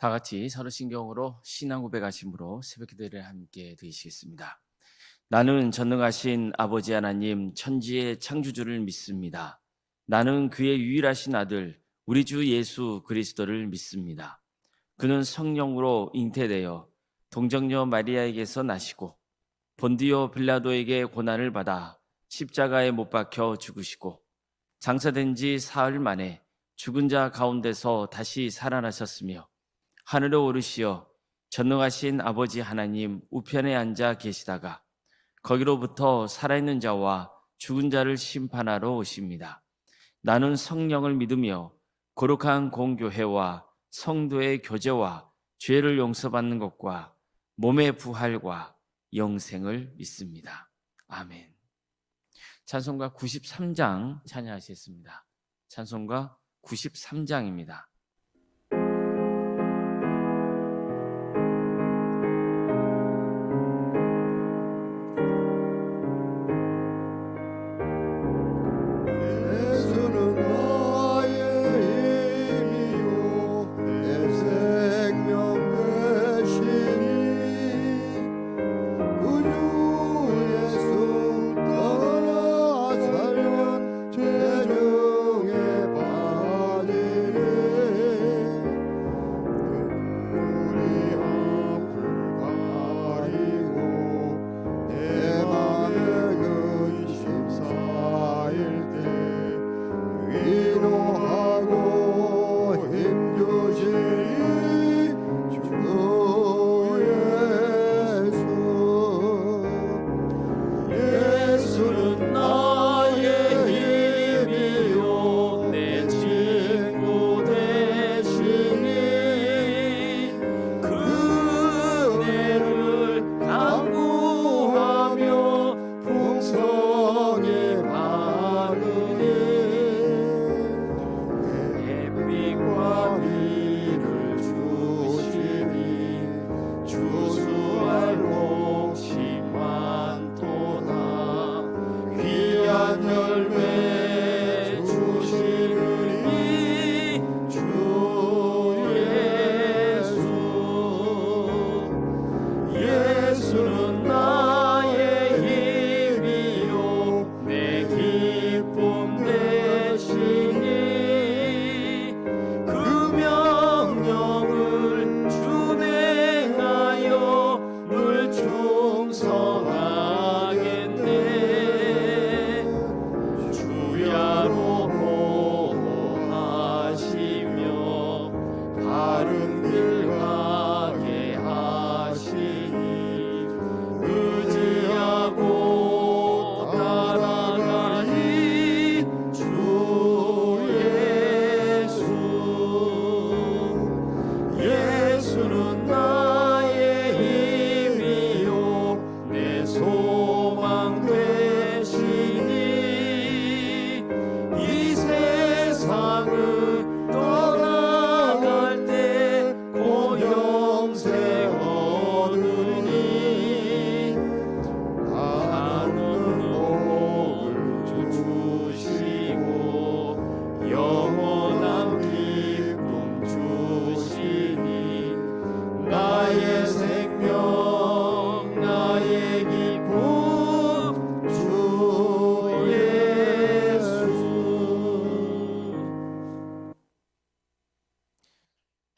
다 같이 서로 신경으로 신앙 고백하심으로 새벽 기도를 함께 드리시겠습니다. 나는 전능하신 아버지 하나님 천지의 창조주를 믿습니다. 나는 그의 유일하신 아들 우리 주 예수 그리스도를 믿습니다. 그는 성령으로 잉태되어 동정녀 마리아에게서 나시고 본디오 빌라도에게 고난을 받아 십자가에 못 박혀 죽으시고 장사된 지 사흘 만에 죽은 자 가운데서 다시 살아나셨으며 하늘에 오르시어 전능하신 아버지 하나님 우편에 앉아 계시다가 거기로부터 살아있는 자와 죽은 자를 심판하러 오십니다. 나는 성령을 믿으며 거룩한 공교회와 성도의 교제와 죄를 용서받는 것과 몸의 부활과 영생을 믿습니다. 아멘. 찬송가 93장 찬양하시겠습니다. 찬송가 93장입니다.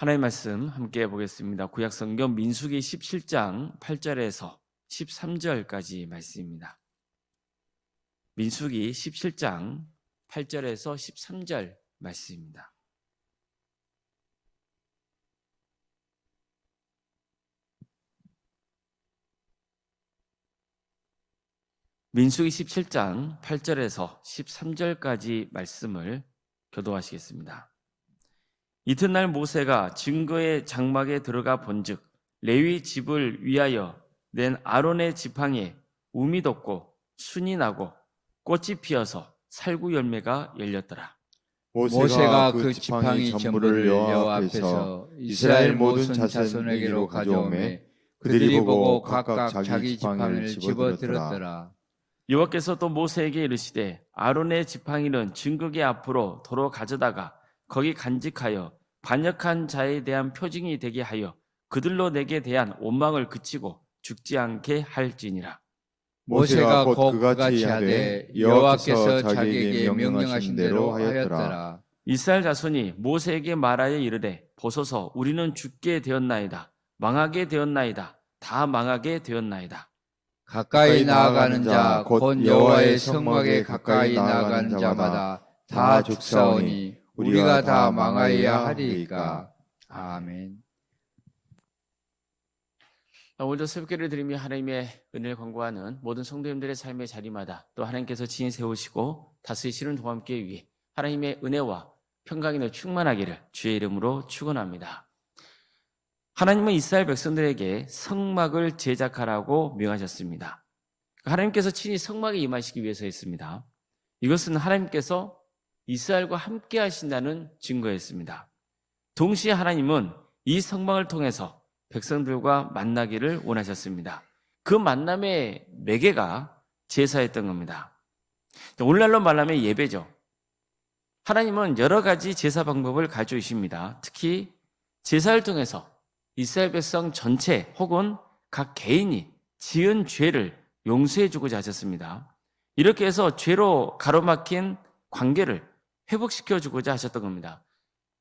하나님의 말씀 함께 보겠습니다. 구약성경 민수기 17장 8절에서 13절까지 말씀입니다. 민수기 17장 8절에서 13절 말씀입니다. 민수기 17장 8절에서 13절까지 말씀을 교도하시겠습니다. 이튿날 모세가 증거의 장막에 들어가 본즉 레위 집을 위하여 낸 아론의 지팡이에 움이 돋고 순이 나고 꽃이 피어서 살구 열매가 열렸더라. 모세가 그 지팡이 전부를 여호와 앞에서 이스라엘 모든 자손에게로 가져오매 그들이 보고 각각 자기 지팡이를 집어들었더라. 여호와께서 또 모세에게 이르시되 아론의 지팡이는 증거궤 앞으로 도로 가져다가 거기 간직하여 반역한 자에 대한 표징이 되게 하여 그들로 내게 대한 원망을 그치고 죽지 않게 할지니라. 모세가 곧 그같이 하되 여호와께서 자기에게 명령하신 대로 하였더라. 이스라엘 자손이 모세에게 말하여 이르되 보소서 우리는 죽게 되었나이다. 망하게 되었나이다. 다 망하게 되었나이다. 가까이 나아가는 자 곧 여호와의 성막에 가까이 나아가는 자마다 다 죽사오니 우리가 다 망하여야 하리이까. 아멘. 오늘도 새벽기를 드리며 하나님의 은혜를 간구하는 모든 성도님들의 삶의 자리마다 또 하나님께서 지인 세우시고 다스리시는 동안 함께 위해 하나님의 은혜와 평강이 늘 충만하기를 주의 이름으로 축원합니다. 하나님은 이스라엘 백성들에게 성막을 제작하라고 명하셨습니다. 하나님께서 친히 성막에 임하시기 위해서 했습니다. 이것은 하나님께서 이스라엘과 함께 하신다는 증거였습니다. 동시에 하나님은 이 성막을 통해서 백성들과 만나기를 원하셨습니다. 그 만남의 매개가 제사였던 겁니다. 오늘날로 말하면 예배죠. 하나님은 여러 가지 제사 방법을 가지고 계십니다. 특히 제사를 통해서 이스라엘 백성 전체 혹은 각 개인이 지은 죄를 용서해 주고자 하셨습니다. 이렇게 해서 죄로 가로막힌 관계를 회복시켜 주고자 하셨던 겁니다.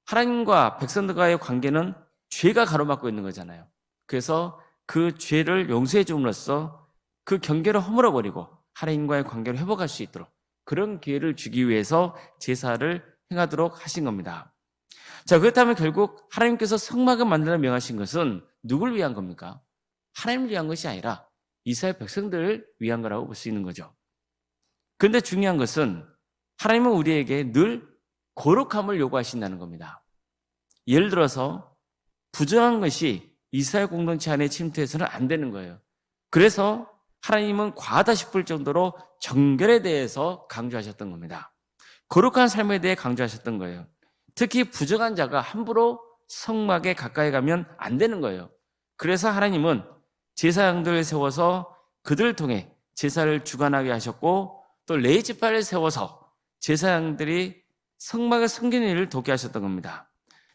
하나님과 백성들과의 관계는 죄가 가로막고 있는 거잖아요. 그래서 그 죄를 용서해 줌으로써 그 경계를 허물어버리고 하나님과의 관계를 회복할 수 있도록 그런 기회를 주기 위해서 제사를 행하도록 하신 겁니다. 자, 그렇다면 결국 하나님께서 성막을 만들어 명하신 것은 누굴 위한 겁니까? 하나님을 위한 것이 아니라 이스라엘 백성들을 위한 거라고 볼 수 있는 거죠. 그런데 중요한 것은 하나님은 우리에게 늘 거룩함을 요구하신다는 겁니다. 예를 들어서 부정한 것이 이스라엘 공동체 안에 침투해서는 안 되는 거예요. 그래서 하나님은 과하다 싶을 정도로 정결에 대해서 강조하셨던 겁니다. 거룩한 삶에 대해 강조하셨던 거예요. 특히 부정한 자가 함부로 성막에 가까이 가면 안 되는 거예요. 그래서 하나님은 제사장들을 세워서 그들을 통해 제사를 주관하게 하셨고 또 레위지파를 세워서 제사장들이 성막을 섬기는 일을 돕게 하셨던 겁니다.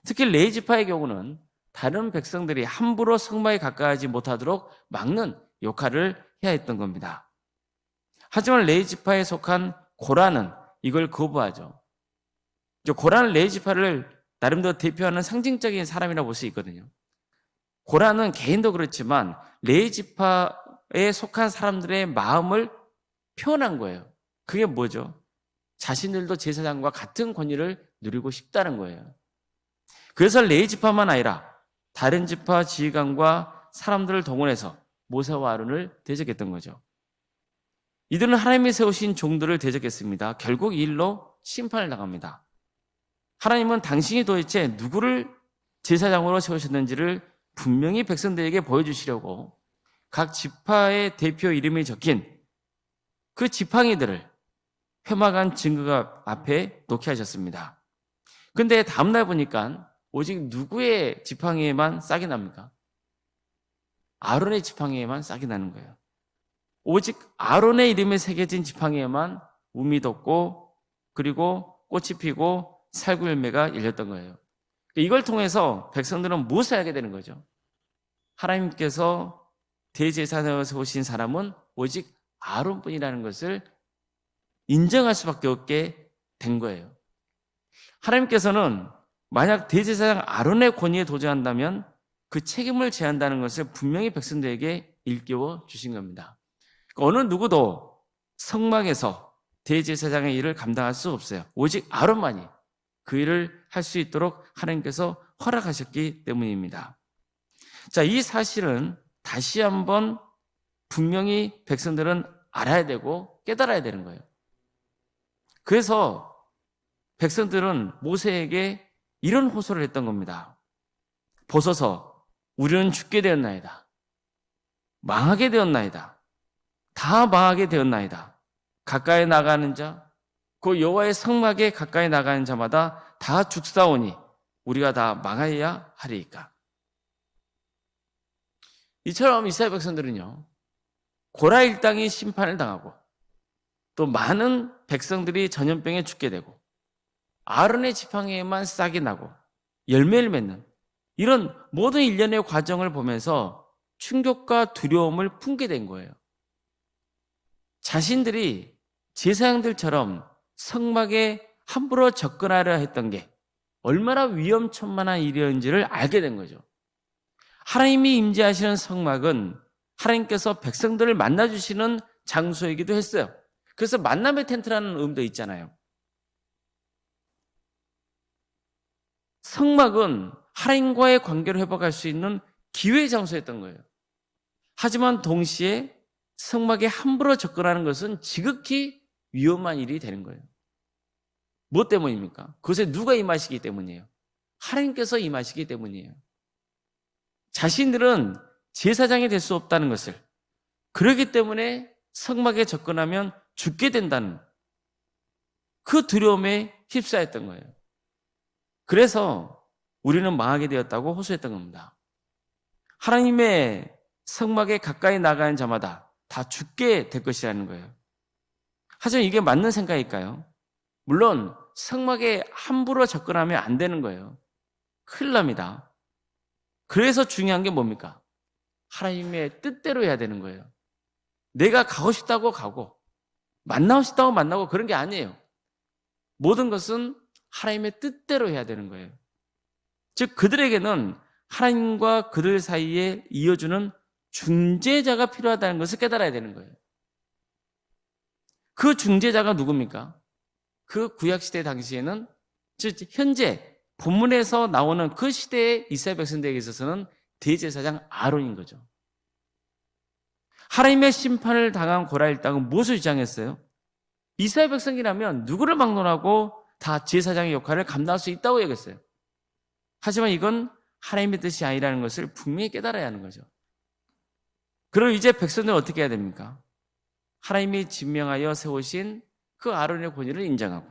특히 레위지파의 경우는 다른 백성들이 함부로 성막에 가까이하지 못하도록 막는 역할을 해야 했던 겁니다. 하지만 레위지파에 속한 고라는 이걸 거부하죠. 고라는 레위지파를 나름대로 대표하는 상징적인 사람이라고 볼 수 있거든요. 고라는 개인도 그렇지만 레위지파에 속한 사람들의 마음을 표현한 거예요. 그게 뭐죠? 자신들도 제사장과 같은 권위를 누리고 싶다는 거예요. 그래서 레위지파만 아니라 다른 지파 지휘관과 사람들을 동원해서 모세와 아론을 대적했던 거죠. 이들은 하나님이 세우신 종들을 대적했습니다. 결국 이 일로 심판을 당합니다. 하나님은 당신이 도대체 누구를 제사장으로 세우셨는지를 분명히 백성들에게 보여주시려고 각 지파의 대표 이름이 적힌 그 지팡이들을 회막안 증거 앞에 놓게 하셨습니다. 그런데 다음날 보니까 오직 누구의 지팡이에만 싹이 납니까? 아론의 지팡이에만 싹이 나는 거예요. 오직 아론의 이름이 새겨진 지팡이에만 움이 돋고 그리고 꽃이 피고 살구열매가 열렸던 거예요. 이걸 통해서 백성들은 무엇을 알게 되는 거죠? 하나님께서 대제사장으로 세우신 사람은 오직 아론뿐이라는 것을 인정할 수밖에 없게 된 거예요. 하나님께서는 만약 대제사장 아론의 권위에 도전한다면 그 책임을 져야 한다는 것을 분명히 백성들에게 일깨워 주신 겁니다. 어느 누구도 성막에서 대제사장의 일을 감당할 수 없어요. 오직 아론만이 그 일을 할 수 있도록 하나님께서 허락하셨기 때문입니다. 자, 이 사실은 다시 한번 분명히 백성들은 알아야 되고 깨달아야 되는 거예요. 그래서 백성들은 모세에게 이런 호소를 했던 겁니다. 보소서, 우리는 죽게 되었나이다. 망하게 되었나이다. 다 망하게 되었나이다. 가까이 나가는 자, 그 여호와의 성막에 가까이 나가는 자마다 다 죽사오니 우리가 다 망하여야 하리이까. 이처럼 이스라엘 백성들은요, 고라 일당이 심판을 당하고 또 많은 백성들이 전염병에 죽게 되고 아론의 지팡이에만 싹이 나고 열매를 맺는 이런 모든 일련의 과정을 보면서 충격과 두려움을 품게 된 거예요. 자신들이 제사장들처럼 성막에 함부로 접근하려 했던 게 얼마나 위험천만한 일이었는지를 알게 된 거죠. 하나님이 임재하시는 성막은 하나님께서 백성들을 만나주시는 장소이기도 했어요. 그래서 만남의 텐트라는 의미도 있잖아요. 성막은 하나님과의 관계를 회복할 수 있는 기회의 장소였던 거예요. 하지만 동시에 성막에 함부로 접근하는 것은 지극히 위험한 일이 되는 거예요. 무엇 때문입니까? 그것에 누가 임하시기 때문이에요. 하나님께서 임하시기 때문이에요. 자신들은 제사장이 될 수 없다는 것을, 그렇기 때문에 성막에 접근하면 죽게 된다는 그 두려움에 휩싸였던 거예요. 그래서 우리는 망하게 되었다고 호소했던 겁니다. 하나님의 성막에 가까이 나가는 자마다 다 죽게 될 것이라는 거예요. 하지만 이게 맞는 생각일까요? 물론 성막에 함부로 접근하면 안 되는 거예요. 큰일 납니다. 그래서 중요한 게 뭡니까? 하나님의 뜻대로 해야 되는 거예요. 내가 가고 싶다고 가고 만나고 싶다고 만나고 그런 게 아니에요. 모든 것은 하나님의 뜻대로 해야 되는 거예요. 즉 그들에게는 하나님과 그들 사이에 이어주는 중재자가 필요하다는 것을 깨달아야 되는 거예요. 그 중재자가 누굽니까? 그 구약시대 당시에는, 즉 현재 본문에서 나오는 그 시대의 이스라엘 백성들에게 있어서는 대제사장 아론인 거죠. 하나님의 심판을 당한 고라 일당은 무엇을 주장했어요? 이스라엘 백성이라면 누구를 막론하고 다 제사장의 역할을 감당할 수 있다고 여겼어요. 하지만 이건 하나님의 뜻이 아니라는 것을 분명히 깨달아야 하는 거죠. 그럼 이제 백성들은 어떻게 해야 됩니까? 하나님이 지명하여 세우신 그 아론의 권위를 인정하고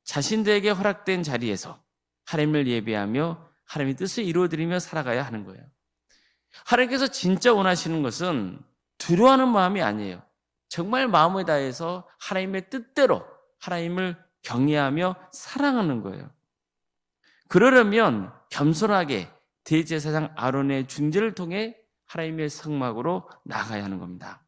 자신들에게 허락된 자리에서 하나님을 예배하며 하나님의 뜻을 이루어드리며 살아가야 하는 거예요. 하나님께서 진짜 원하시는 것은 두려워하는 마음이 아니에요. 정말 마음을 다해서 하나님의 뜻대로 하나님을 경외하며 사랑하는 거예요. 그러려면 겸손하게 대제사장 아론의 중재를 통해 하나님의 성막으로 나가야 하는 겁니다.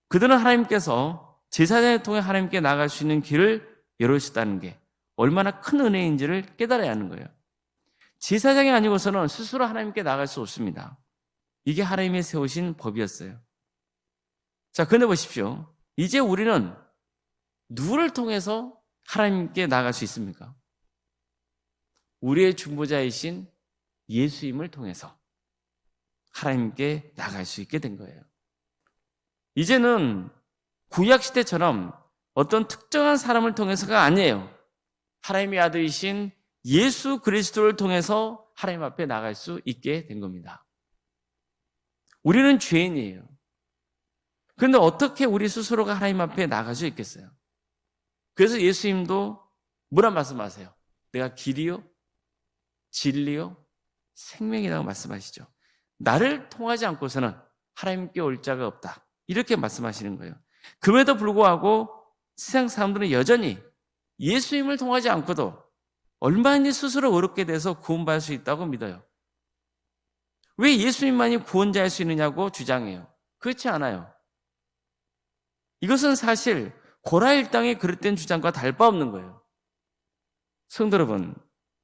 그들은 하나님께서 제사장을 통해 하나님께 나갈 수 있는 길을 열어주셨다는 게 얼마나 큰 은혜인지를 깨달아야 하는 거예요. 제사장이 아니고서는 스스로 하나님께 나갈 수 없습니다. 이게 하나님이 세우신 법이었어요. 자, 그런데 보십시오. 이제 우리는 누구를 통해서 하나님께 나갈 수 있습니까? 우리의 중보자이신 예수님을 통해서 하나님께 나갈 수 있게 된 거예요. 이제는 구약시대처럼 어떤 특정한 사람을 통해서가 아니에요. 하나님의 아들이신 예수 그리스도를 통해서 하나님 앞에 나갈 수 있게 된 겁니다. 우리는 죄인이에요. 그런데 어떻게 우리 스스로가 하나님 앞에 나갈 수 있겠어요? 그래서 예수님도 뭐라 말씀하세요? 내가 길이요, 진리요, 생명이라고 말씀하시죠. 나를 통하지 않고서는 하나님께 올 자가 없다. 이렇게 말씀하시는 거예요. 그럼에도 불구하고 세상 사람들은 여전히 예수님을 통하지 않고도 얼마든지 스스로 어렵게 돼서 구원받을 수 있다고 믿어요. 왜 예수님만이 구원자일 수 있느냐고 주장해요. 그렇지 않아요. 이것은 사실 고라 일당의 그릇된 주장과 다를 바 없는 거예요. 성도 여러분,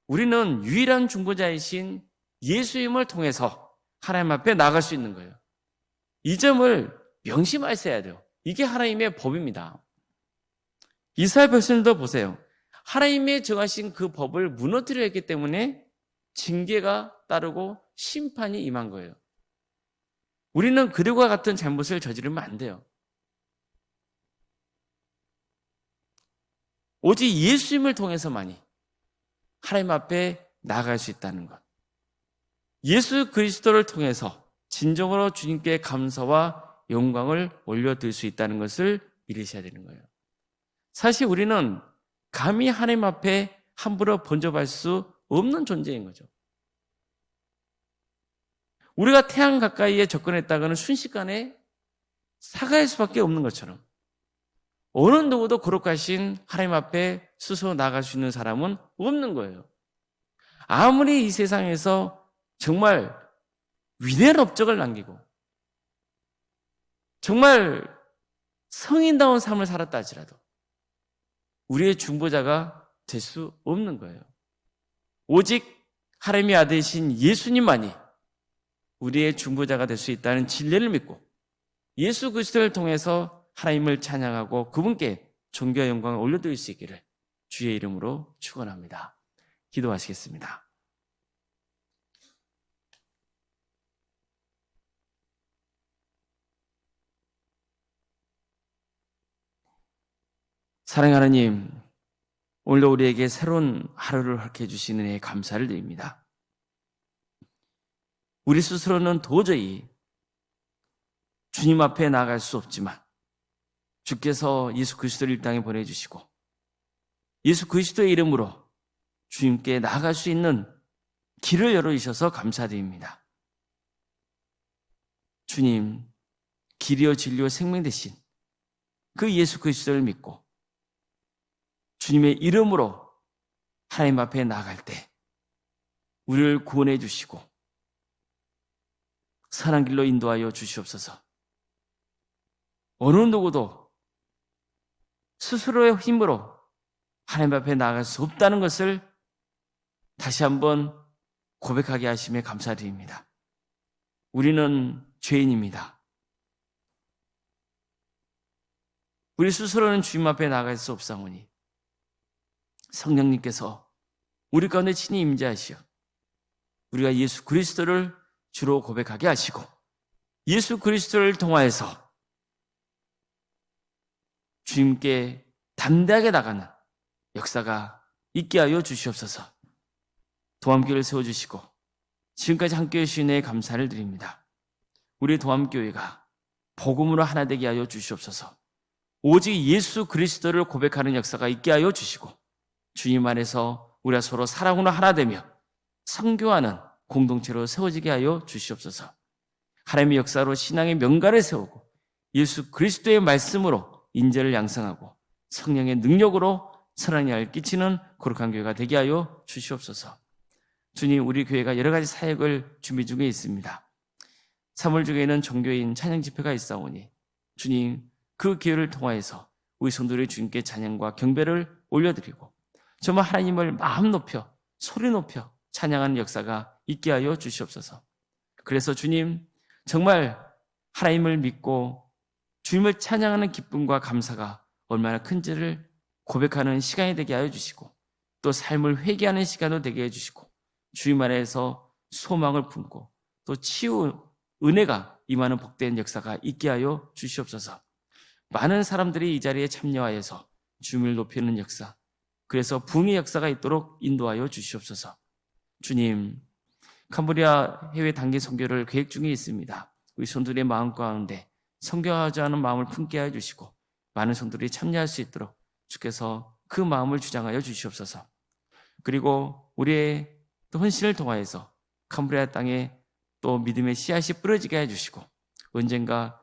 우리는 유일한 중보자이신 예수님을 통해서 하나님 앞에 나갈 수 있는 거예요. 이 점을 명심하셔야 돼요. 이게 하나님의 법입니다. 이스라엘 백성들도 보세요. 하나님의 정하신 그 법을 무너뜨려 했기 때문에 징계가 따르고 심판이 임한 거예요. 우리는 그들과 같은 잘못을 저지르면 안 돼요. 오직 예수님을 통해서만이 하나님 앞에 나아갈 수 있다는 것. 예수 그리스도를 통해서 진정으로 주님께 감사와 영광을 올려드릴 수 있다는 것을 믿으셔야 되는 거예요. 사실 우리는 감히 하나님 앞에 함부로 번져갈 수 없는 존재인 거죠. 우리가 태양 가까이에 접근했다가는 순식간에 사과할 수밖에 없는 것처럼 어느 누구도 거룩하신 하나님 앞에 스스로 나갈 수 있는 사람은 없는 거예요. 아무리 이 세상에서 정말 위대한 업적을 남기고 정말 성인다운 삶을 살았다 할지라도 우리의 중보자가 될 수 없는 거예요. 오직 하나님의 아들이신 예수님만이 우리의 중보자가 될 수 있다는 진리를 믿고 예수 그리스도를 통해서 하나님을 찬양하고 그분께 존귀와 영광을 올려드릴 수 있기를 주의 이름으로 축원합니다. 기도하시겠습니다. 사랑하는 하나님, 오늘도 우리에게 새로운 하루를 허락해 주시는 은혜에 감사를 드립니다. 우리 스스로는 도저히 주님 앞에 나아갈 수 없지만 주께서 예수 그리스도를 이 땅에 보내주시고 예수 그리스도의 이름으로 주님께 나아갈 수 있는 길을 열어주셔서 감사드립니다. 주님, 길이요 진리요 생명 되신 그 예수 그리스도를 믿고 주님의 이름으로 하나님 앞에 나아갈 때 우리를 구원해 주시고 선한 길로 인도하여 주시옵소서. 어느 누구도 스스로의 힘으로 하나님 앞에 나아갈 수 없다는 것을 다시 한번 고백하게 하심에 감사드립니다. 우리는 죄인입니다. 우리 스스로는 주님 앞에 나아갈 수 없사오니 성령님께서 우리 가운데 친히 임재하시어 우리가 예수 그리스도를 주로 고백하게 하시고 예수 그리스도를 통하여서 주님께 담대하게 나가는 역사가 있게 하여 주시옵소서. 도암교회를 세워주시고 지금까지 함께해 주신 은혜에 감사를 드립니다. 우리 도암교회가 복음으로 하나 되게 하여 주시옵소서. 오직 예수 그리스도를 고백하는 역사가 있게 하여 주시고 주님 안에서 우리가 서로 사랑으로 하나 되며 선교하는 공동체로 세워지게 하여 주시옵소서. 하나님의 역사로 신앙의 명가를 세우고 예수 그리스도의 말씀으로 인재를 양성하고 성령의 능력으로 선한 영향을 끼치는 거룩한 교회가 되게 하여 주시옵소서. 주님, 우리 교회가 여러 가지 사역을 준비 중에 있습니다. 3월 중에는 종교인 찬양 집회가 있사오니 주님, 그 기회를 통하여서 우리 성도들이 주님께 찬양과 경배를 올려드리고 정말 하나님을 마음 높여 소리 높여 찬양하는 역사가 있게 하여 주시옵소서. 그래서 주님, 정말 하나님을 믿고 주님을 찬양하는 기쁨과 감사가 얼마나 큰지를 고백하는 시간이 되게 하여 주시고 또 삶을 회개하는 시간도 되게 해주시고 주님 안에서 소망을 품고 또 치유 은혜가 임하는 복된 역사가 있게 하여 주시옵소서. 많은 사람들이 이 자리에 참여하여서 주님을 높이는 역사, 그래서 부흥의 역사가 있도록 인도하여 주시옵소서. 주님, 캄보디아 해외 단기 선교를 계획 중에 있습니다. 우리 성도들의 마음 가운데 선교하자 하는 마음을 품게 하여 주시고 많은 성도들이 참여할 수 있도록 주께서 그 마음을 주장하여 주시옵소서. 그리고 우리의 또 헌신을 통하여서 캄보디아 땅에 또 믿음의 씨앗이 뿌려지게 해주시고 언젠가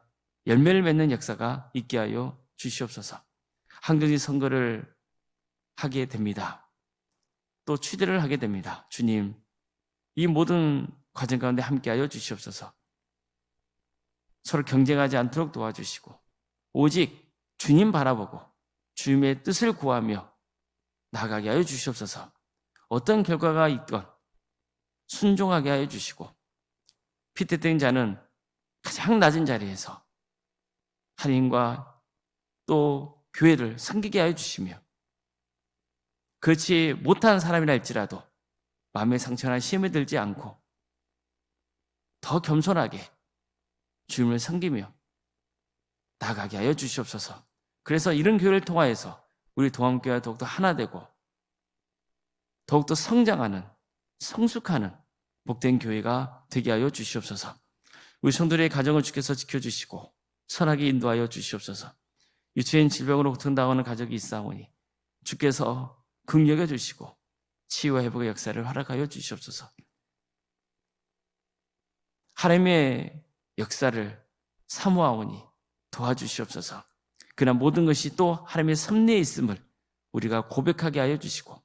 열매를 맺는 역사가 있게 하여 주시옵소서. 항정지 선거를 하게 됩니다. 또 취재를 하게 됩니다. 주님, 이 모든 과정 가운데 함께하여 주시옵소서. 서로 경쟁하지 않도록 도와주시고 오직 주님 바라보고 주님의 뜻을 구하며 나아가게 하여 주시옵소서. 어떤 결과가 있건 순종하게 하여 주시고 피태된 자는 가장 낮은 자리에서 하나님과 또 교회를 섬기게 하여 주시며 그렇지 못한 사람이라 할지라도 마음의 상처나 시험에 들지 않고 더 겸손하게 주님을 섬기며 나아가게 하여 주시옵소서. 그래서 이런 교회를 통하여서 우리 동암교회가 더욱더 하나 되고 더욱더 성장하는 성숙하는 복된 교회가 되게 하여 주시옵소서. 우리 성도들의 가정을 주께서 지켜주시고 선하게 인도하여 주시옵소서. 유체인 질병으로 고통당하는 가족이 있사오니 주께서 긍휼히 주시고 치유와 회복의 역사를 허락하여 주시옵소서. 하나님의 역사를 사모하오니 도와주시옵소서. 그러나 모든 것이 또 하나님의 섭리에 있음을 우리가 고백하게 하여 주시고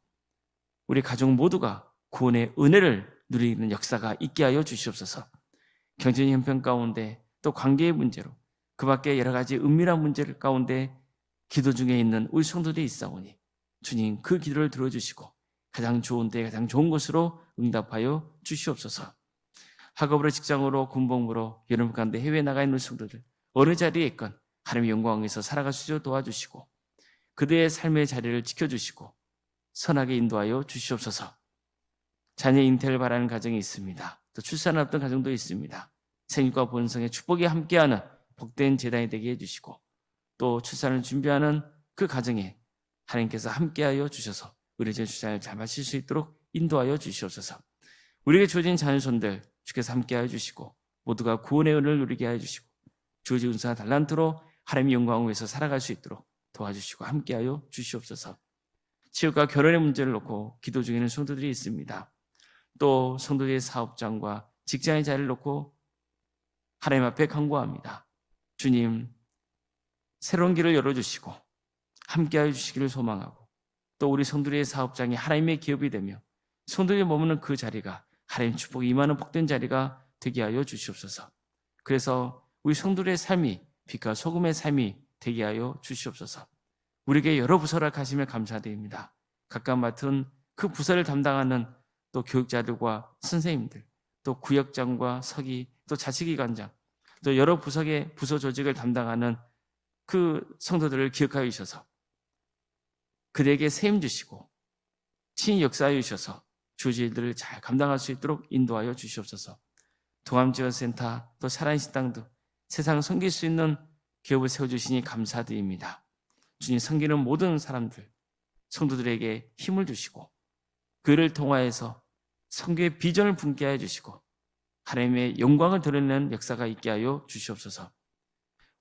우리 가족 모두가 구원의 은혜를 누리는 역사가 있게 하여 주시옵소서. 경제적인 형편 가운데 또 관계의 문제로 그 밖에 여러 가지 은밀한 문제를 가운데 기도 중에 있는 우리 성도들이 있사오니 주님 그 기도를 들어주시고 가장 좋은 때 가장 좋은 것으로 응답하여 주시옵소서. 학업으로 직장으로 군복무로 여름 가운데 해외에 나가 있는 성도들 어느 자리에 있건 하나님의 영광에서 살아갈 수 있도록 도와주시고 그들의 삶의 자리를 지켜주시고 선하게 인도하여 주시옵소서. 자녀 잉태를 바라는 가정이 있습니다. 또 출산을 앞둔 가정도 있습니다. 생육과 번성의 축복이 함께하는 복된 재단이 되게 해주시고 또 출산을 준비하는 그 가정에 하나님께서 함께하여 주셔서 의료진 출산을 잘 마칠 수 있도록 인도하여 주시옵소서. 우리에게 주어진 자녀손들 주께서 함께하여 주시고 모두가 구원의 은혜를 누리게 하여 주시고 주어진 은사와 달란트로 하나님의 영광을 위해서 살아갈 수 있도록 도와주시고 함께하여 주시옵소서. 치유과 결혼의 문제를 놓고 기도 중에는 성도들이 있습니다. 또 성도들의 사업장과 직장의 자리를 놓고 하나님 앞에 간구합니다. 주님, 새로운 길을 열어주시고 함께하여 주시기를 소망하고 또 우리 성도들의 사업장이 하나님의 기업이 되며 성도들이 머무는 그 자리가 하나님 축복이 임하는 복된 자리가 되게 하여 주시옵소서. 그래서 우리 성도들의 삶이 빛과 소금의 삶이 되게 하여 주시옵소서. 우리에게 여러 부서를 가시며 감사드립니다. 각각 맡은 그 부서를 담당하는 또 교육자들과 선생님들, 또 구역장과 서기, 또 자치기관장, 또 여러 부서의 부서 조직을 담당하는 그 성도들을 기억하여 주셔서 그들에게 세임 주시고 친히 역사하여 주셔서 주어진 일들을 잘 감당할 수 있도록 인도하여 주시옵소서. 동암지원센터 또 살아있는 식당 등 세상을 섬길 수 있는 기업을 세워주시니 감사드립니다. 주님 섬기는 모든 사람들, 성도들에게 힘을 주시고 그를 통하여서 선교의 비전을 품게 하여 주시고 하나님의 영광을 드러내는 역사가 있게 하여 주시옵소서.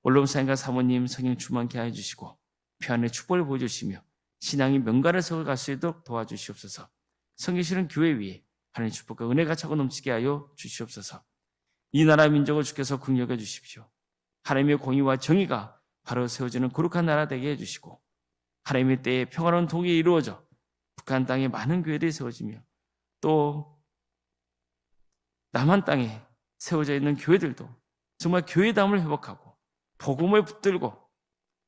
원로목사님과 사모님 성령 충만케 하여 주시고 평안의 축복을 보여주시며 신앙이 명가를 세워갈 수 있도록 도와주시옵소서. 섬기시는 교회 위에 하나님의 축복과 은혜가 차고 넘치게 하여 주시옵소서. 이 나라 민족을 주께서 긍휼해 주십시오. 하나님의 공의와 정의가 바로 세워지는 거룩한 나라 되게 해주시고 하나님의 때에 평화로운 통일이 이루어져 북한 땅에 많은 교회들이 세워지며 또 남한 땅에 세워져 있는 교회들도 정말 교회담을 회복하고 복음을 붙들고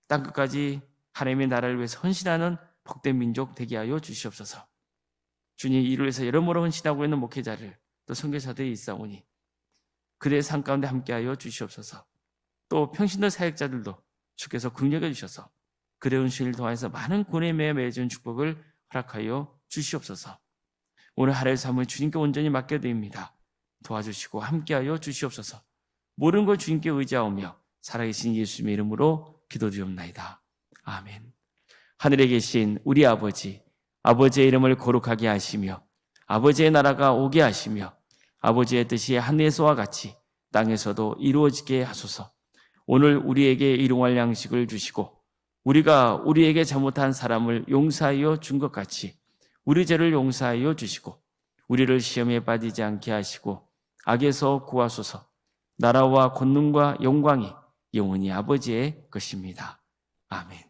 땅끝까지 하나님의 나라를 위해서 헌신하는 복된 민족 되게 하여 주시옵소서. 주님, 이를 위해서 여러모로 헌신하고 있는 목회자를 또 선교사들이 있사오니 그들의 삶 가운데 함께하여 주시옵소서. 또 평신도 사역자들도 주께서 긍휼해 주셔서 그들의 헌신을 통해서 많은 구원의 매에 맺은 축복을 허락하여 주시옵소서. 오늘 하루의 삶을 주님께 온전히 맡겨드립니다. 도와주시고 함께하여 주시옵소서. 모든 걸 주님께 의지하오며 살아계신 예수님의 이름으로 기도드리옵나이다. 아멘. 하늘에 계신 우리 아버지, 아버지의 이름을 거룩하게 하시며 아버지의 나라가 오게 하시며 아버지의 뜻이 하늘에서와 같이 땅에서도 이루어지게 하소서. 오늘 우리에게 일용할 양식을 주시고 우리가 우리에게 잘못한 사람을 용서하여 준 것 같이 우리 죄를 용서하여 주시고 우리를 시험에 빠지지 않게 하시고 악에서 구하소서. 나라와 권능과 영광이 영원히 아버지의 것입니다. 아멘.